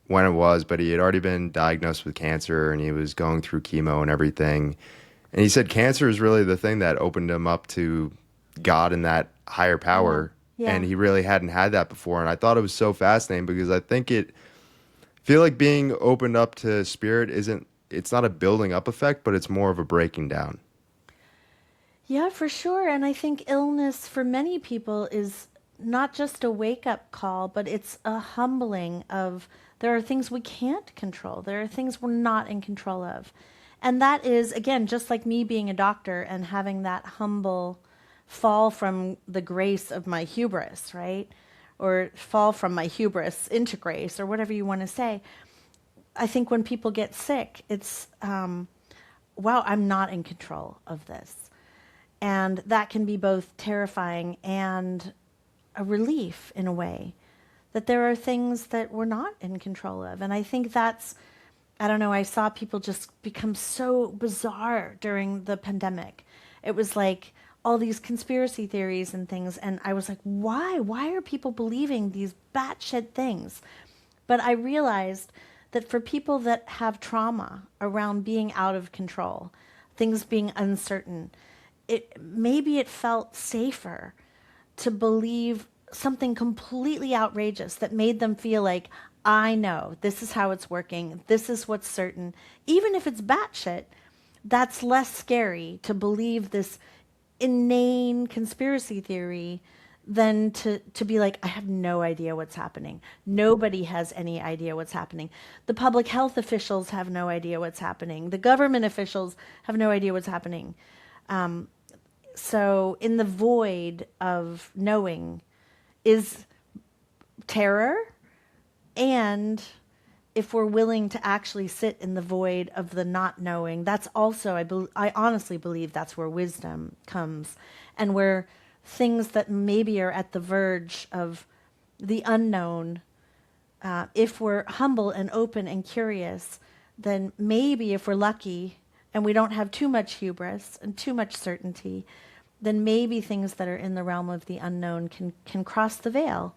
when it was, but he had already been diagnosed with cancer and he was going through chemo and everything. And he said cancer is really the thing that opened him up to God and that higher Yeah. power. And Yeah. he really hadn't had that before. And I thought it was so fascinating because I think feel like being opened up to spirit it's not a building up effect, but it's more of a breaking down. Yeah, for sure. And I think illness for many people is not just a wake up call, but it's a humbling of there are things we can't control. There are things we're not in control of. And that is, again, just like me being a doctor and having that humble fall from the grace of my hubris, right? Or fall from my hubris into grace, or whatever you want to say. I think when people get sick, it's, wow, I'm not in control of this. And that can be both terrifying and a relief in a way, that there are things that we're not in control of. And I think that's, I don't know, I saw people just become so bizarre during the pandemic. It was like all these conspiracy theories and things. And I was like, why? Why are people believing these batshit things? But I realized that for people that have trauma around being out of control, things being uncertain, maybe it felt safer to believe something completely outrageous that made them feel like, I know this is how it's working. This is what's certain. Even if it's batshit, that's less scary to believe this inane conspiracy theory than to be like, I have no idea what's happening. Nobody has any idea what's happening. The public health officials have no idea what's happening. The government officials have no idea what's happening. So in the void of knowing is terror. And if we're willing to actually sit in the void of the not knowing, that's also, I honestly believe that's where wisdom comes, and where things that maybe are at the verge of the unknown, if we're humble and open and curious, then maybe if we're lucky and we don't have too much hubris and too much certainty, then maybe things that are in the realm of the unknown can cross the veil.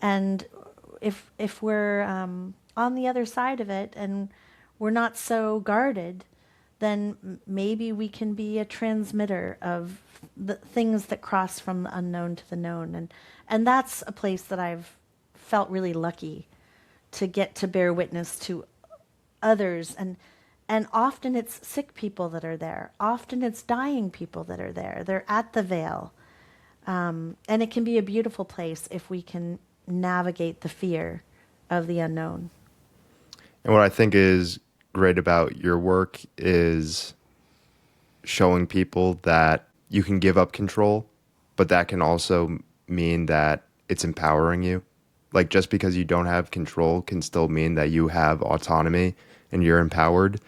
And if we're on the other side of it and we're not so guarded, then maybe we can be a transmitter of the things that cross from the unknown to the known. And that's a place that I've felt really lucky to get to bear witness to others. And often it's sick people that are there. Often it's dying people that are there. They're at the veil. And it can be a beautiful place if we can navigate the fear of the unknown. And what I think is great about your work is showing people that you can give up control, but that can also mean that it's empowering you. Like, just because you don't have control can still mean that you have autonomy and you're empowered.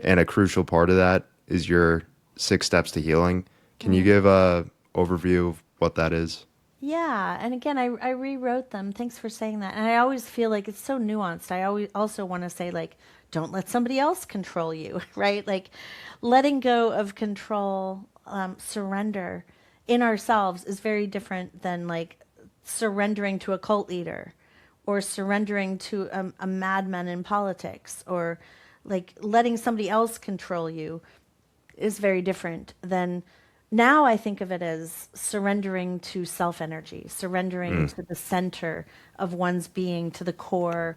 And a crucial part of that is your 6 steps to healing. Can you give a overview of what that is? Yeah, and again, I rewrote them. Thanks for saying that. And I always feel like it's so nuanced. I always also want to say, like, don't let somebody else control you, right? Like, letting go of control, surrender in ourselves is very different than like surrendering to a cult leader or surrendering to a madman in politics, or like letting somebody else control you is very different than. Now I think of it as surrendering to self-energy, surrendering to the center of one's being, to the core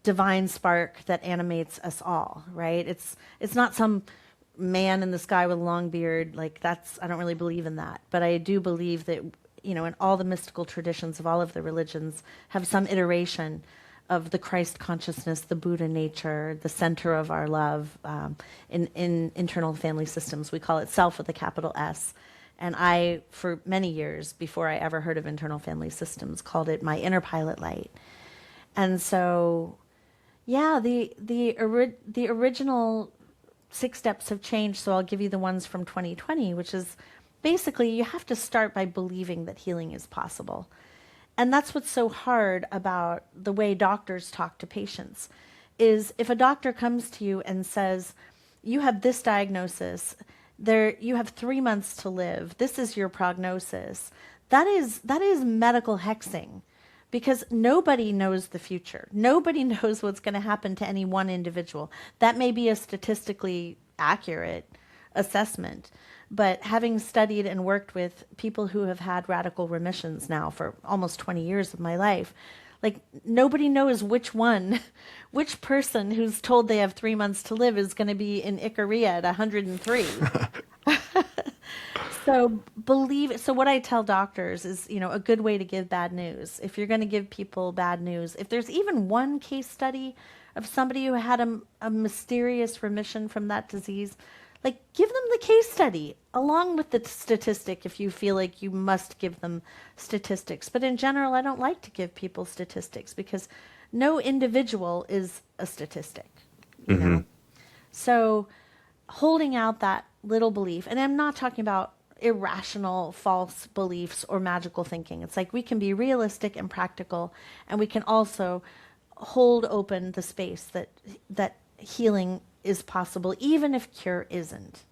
divine spark that animates us all, right? It's not some man in the sky with a long beard. Like, I don't really believe in that. But I do believe that, in all the mystical traditions of all of the religions have some iteration of the Christ consciousness, the Buddha nature, the center of our love. In internal family systems, we call it self with a capital S. And I, for many years, before I ever heard of internal family systems, called it my inner pilot light. And so, yeah, the original 6 steps have changed. So I'll give you the ones from 2020, which is basically you have to start by believing that healing is possible. And that's what's so hard about the way doctors talk to patients, is if a doctor comes to you and says, you have this diagnosis, you have 3 months to live, this is your prognosis, that is medical hexing, because nobody knows the future. Nobody knows what's going to happen to any one individual. That may be a statistically accurate assessment. But having studied and worked with people who have had radical remissions now for almost 20 years of my life, like, nobody knows which person who's told they have 3 months to live is going to be in Ikaria at 103. So what I tell doctors is, a good way to give bad news. If you're going to give people bad news, if there's even one case study of somebody who had a mysterious remission from that disease, like, give them the case study along with the statistic if you feel like you must give them statistics. But in general, I don't like to give people statistics because no individual is a statistic, you know? So holding out that little belief, and I'm not talking about irrational, false beliefs or magical thinking. It's like we can be realistic and practical, and we can also hold open the space that healing is possible, even if cure isn't.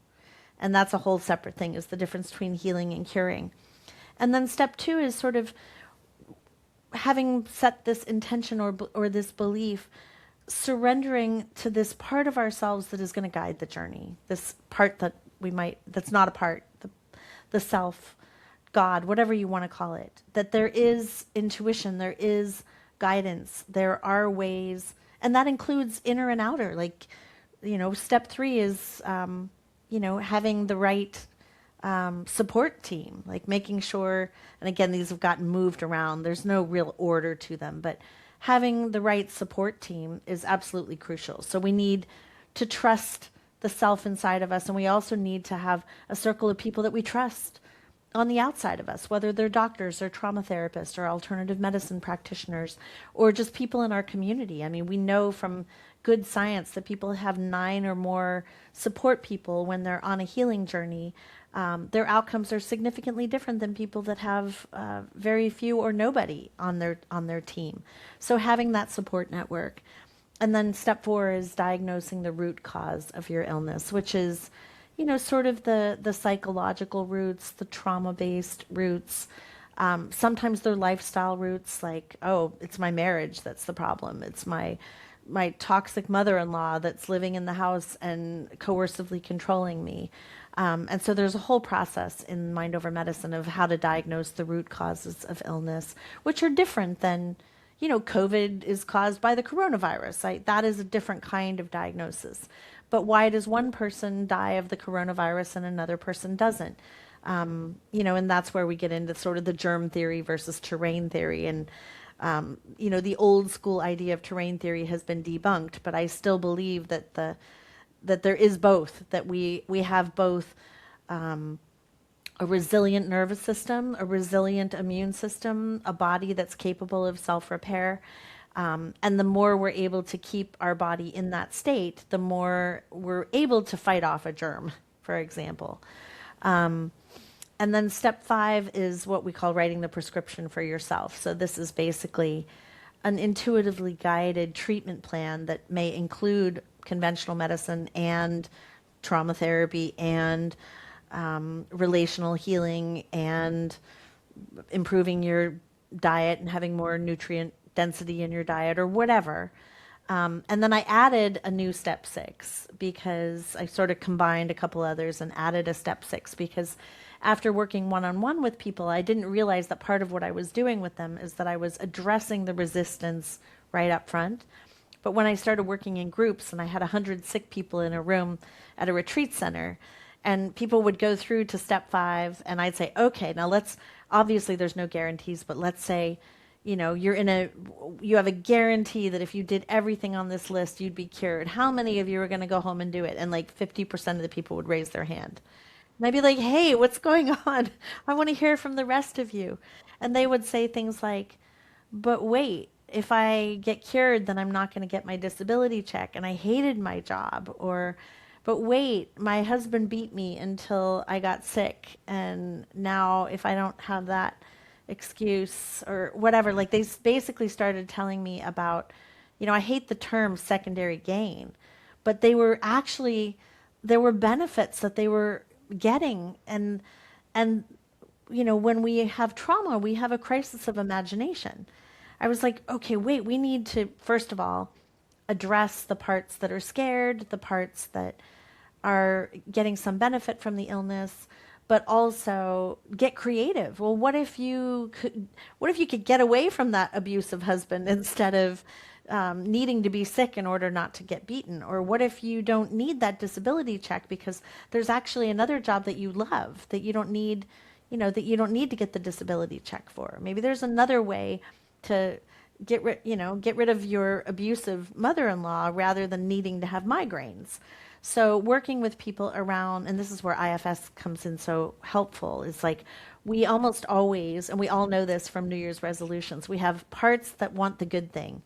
And that's a whole separate thing, is the difference between healing and curing. And then step two is sort of having set this intention or this belief, surrendering to this part of ourselves that is going to guide the journey. This part that's not a part, the self, God, whatever you want to call it. That there is intuition, there is guidance, there are ways, and that includes inner and outer. Like, step three is, having the right support team, like making sure, and again, these have gotten moved around. There's no real order to them, but having the right support team is absolutely crucial. So we need to trust the self inside of us, and we also need to have a circle of people that we trust on the outside of us, whether they're doctors or trauma therapists or alternative medicine practitioners or just people in our community. I mean, we know from good science that people have 9 or more support people when they're on a healing journey. Their outcomes are significantly different than people that have very few or nobody on their team. So having that support network. And then step 4 is diagnosing the root cause of your illness, which is, sort of the psychological roots, the trauma-based roots. Sometimes they're lifestyle roots, like, oh, it's my marriage that's the problem. It's my toxic mother-in-law that's living in the house and coercively controlling me. And so there's a whole process in Mind Over Medicine of how to diagnose the root causes of illness, which are different than, COVID is caused by the coronavirus. That is a different kind of diagnosis. But why does one person die of the coronavirus and another person doesn't? And that's where we get into sort of the germ theory versus terrain theory. And, the old school idea of terrain theory has been debunked, but I still believe that that there is both, that we have both a resilient nervous system, a resilient immune system, a body that's capable of self-repair. And the more we're able to keep our body in that state, the more we're able to fight off a germ, for example. And then step 5 is what we call writing the prescription for yourself. So this is basically an intuitively guided treatment plan that may include conventional medicine and trauma therapy and relational healing and improving your diet and having more nutrient density in your diet or whatever. And then I added a new step 6 because I sort of combined a couple others and added a step 6 because after working one-on-one with people, I didn't realize that part of what I was doing with them is that I was addressing the resistance right up front. But when I started working in groups and I had 100 sick people in a room at a retreat center, and people would go through to step 5, and I'd say, okay, now obviously there's no guarantees, but let's say, you have a guarantee that if you did everything on this list, you'd be cured. How many of you are going to go home and do it? And like 50% of the people would raise their hand. And I'd be like, hey, what's going on? I want to hear from the rest of you. And they would say things like, but wait, if I get cured, then I'm not going to get my disability check. And I hated my job. Or, but wait, my husband beat me until I got sick. And now if I don't have that excuse or whatever, like they basically started telling me about, I hate the term secondary gain, but there were benefits that they were getting. And when we have trauma, we have a crisis of imagination. I was like, okay, wait, we need to, first of all, address the parts that are scared, the parts that are getting some benefit from the illness, but also get creative. Well, what if you could get away from that abusive husband instead of needing to be sick in order not to get beaten? Or what if you don't need that disability check because there's actually another job that you love that you don't need, to get the disability check for? Maybe there's another way to get rid of your abusive mother-in-law rather than needing to have migraines. So working with people around, and this is where IFS comes in so helpful, is like we almost always, and we all know this from New Year's resolutions, we have parts that want the good thing.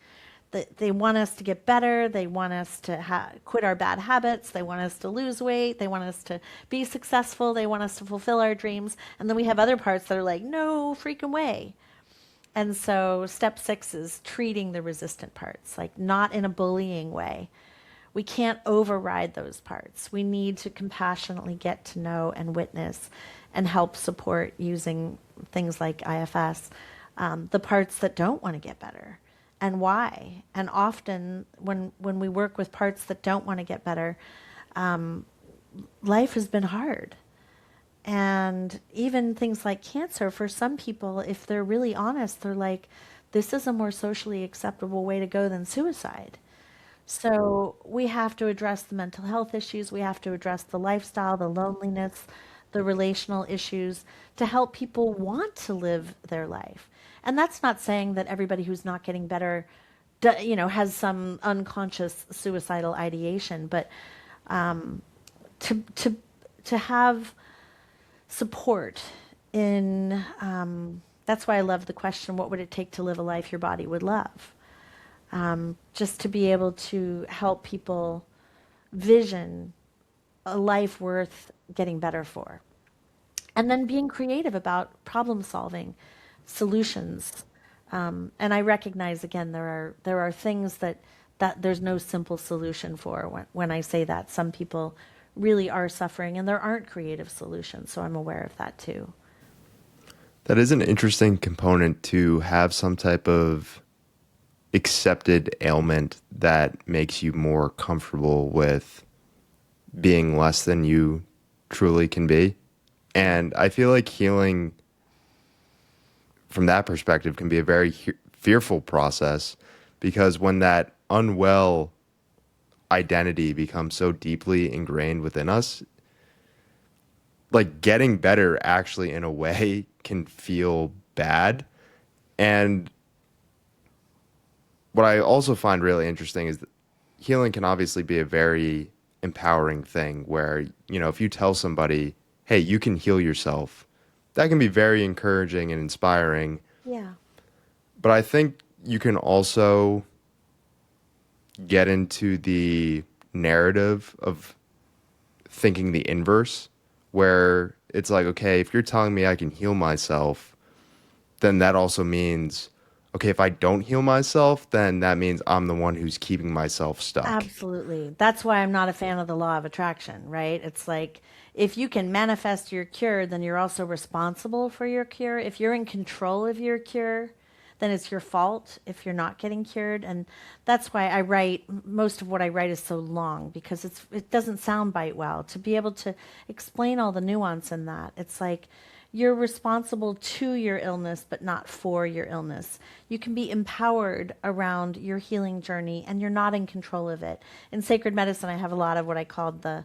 They want us to get better. They want us to quit our bad habits. They want us to lose weight. They want us to be successful. They want us to fulfill our dreams. And then we have other parts that are like, no freaking way. And so step 6 is treating the resistant parts, like not in a bullying way. We can't override those parts. We need to compassionately get to know and witness and help support using things like IFS, the parts that don't want to get better and why. And often when we work with parts that don't want to get better, life has been hard. And even things like cancer, for some people, if they're really honest, they're like, this is a more socially acceptable way to go than suicide. So we have to address the mental health issues. We have to address the lifestyle, the loneliness, the relational issues to help people want to live their life. And that's not saying that everybody who's not getting better, has some unconscious suicidal ideation, but to to to have support in that's why I love the question, what would it take to live a life your body would love? Just to be able to help people vision a life worth getting better for. And then being creative about problem solving solutions. And I recognize again there are things that there's no simple solution for. When I say that, some people really are suffering and there aren't creative solutions. So I'm aware of that too. That is an interesting component to have some type of accepted ailment that makes you more comfortable with being less than you truly can be. And I feel like healing from that perspective can be a very fearful process because when that unwell identity becomes so deeply ingrained within us, like getting better actually in a way can feel bad. And what I also find really interesting is that healing can obviously be a very empowering thing where, if you tell somebody, hey, you can heal yourself, that can be very encouraging and inspiring. Yeah. But I think you can also get into the narrative of thinking the inverse, where it's like, okay, if you're telling me I can heal myself, then that also means, okay, if I don't heal myself, then that means I'm the one who's keeping myself stuck. Absolutely. That's why I'm not a fan of the law of attraction, right? It's like if you can manifest your cure, then you're also responsible for your cure. If you're in control of your cure, then it's your fault if you're not getting cured. And that's why I write, most of what I write is so long because it doesn't sound bite well. To be able to explain all the nuance in that, it's like you're responsible to your illness, but not for your illness. You can be empowered around your healing journey and you're not in control of it. In sacred medicine, I have a lot of what I called the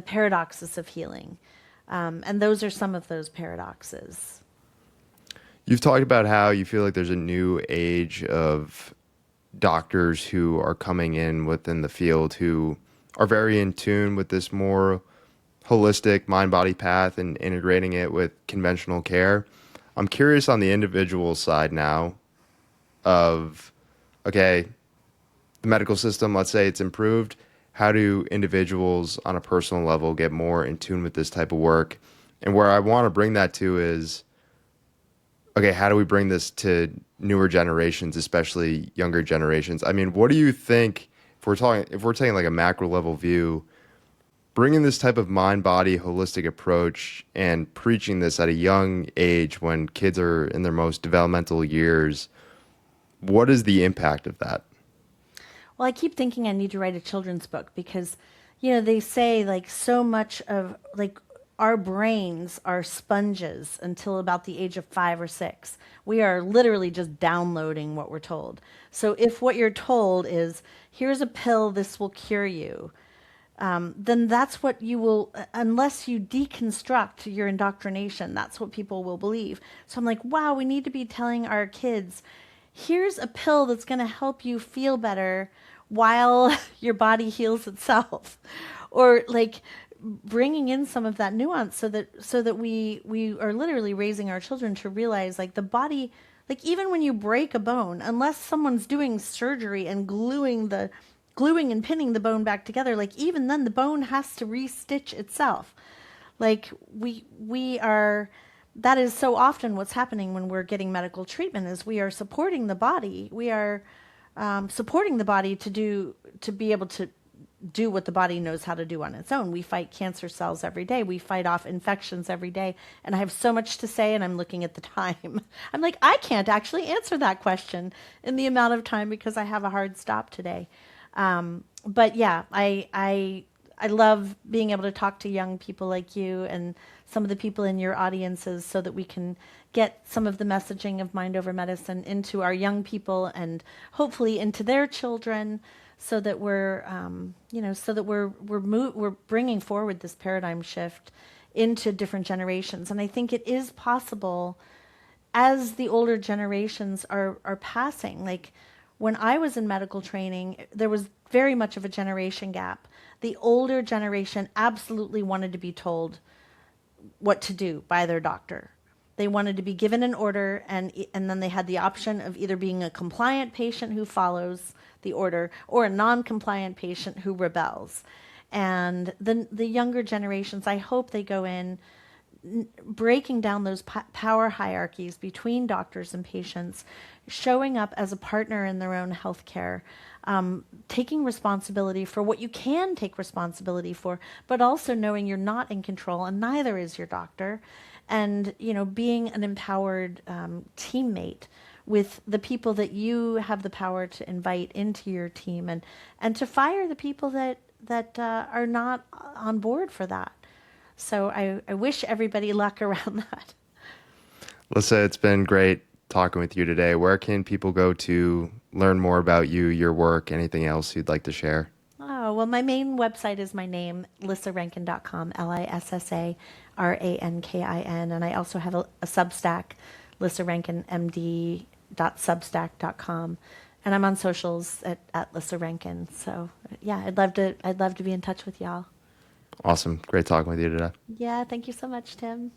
paradoxes of healing. And those are some of those paradoxes. You've talked about how you feel like there's a new age of doctors who are coming in within the field who are very in tune with this more holistic mind-body path and integrating it with conventional care. I'm curious on the individual side now of, okay, the medical system, let's say it's improved. How do individuals on a personal level get more in tune with this type of work? And where I want to bring that to is, okay, how do we bring this to newer generations, especially younger generations? I mean, what do you think if we're taking like a macro level view, bringing this type of mind body holistic approach and preaching this at a young age when kids are in their most developmental years, what is the impact of that? Well, I keep thinking I need to write a children's book because, they say like so much of like our brains are sponges until about the age of 5 or 6. We are literally just downloading what we're told. So if what you're told is, here's a pill, this will cure you, then that's what you will, unless you deconstruct your indoctrination, that's what people will believe. So I'm like, wow, we need to be telling our kids, here's a pill that's going to help you feel better while your body heals itself. Or like bringing in some of that nuance so that we are literally raising our children to realize like the body, Like even when you break a bone, unless someone's doing surgery and gluing and pinning the bone back together, like even then the bone has to restitch itself. Like we are that is so often what's happening when we're getting medical treatment is we are supporting the body. We are supporting the body to be able to do what the body knows how to do on its own. We fight cancer cells every day. We fight off infections every day. And I have so much to say, and I'm looking at the time. I'm like, I can't actually answer that question in the amount of time because I have a hard stop today. But yeah, I love being able to talk to young people like you and some of the people in your audiences so that we can get some of the messaging of Mind Over Medicine into our young people and hopefully into their children so that we're bringing forward this paradigm shift into different generations. And I think it is possible as the older generations are passing. Like when I was in medical training, there was very much of a generation gap. The older generation absolutely wanted to be told what to do by their doctor. They wanted to be given an order, and then they had the option of either being a compliant patient who follows the order or a non-compliant patient who rebels. And the younger generations, I hope they go in breaking down those power hierarchies between doctors and patients, showing up as a partner in their own healthcare, taking responsibility for what you can take responsibility for, but also knowing you're not in control and neither is your doctor, and being an empowered teammate with the people that you have the power to invite into your team, and to fire the people that are not on board for that. So I wish everybody luck around that. Lissa, it's been great talking with you today. Where can people go to learn more about you, your work, anything else you'd like to share? Oh, well, my main website is my name, lissarankin.com, LISSARANKIN. And I also have a Substack, lissarankinmd.substack.com. And I'm on socials at Lissa Rankin. So yeah, I'd love to be in touch with y'all. Awesome. Great talking with you today. Yeah, thank you so much, Tim.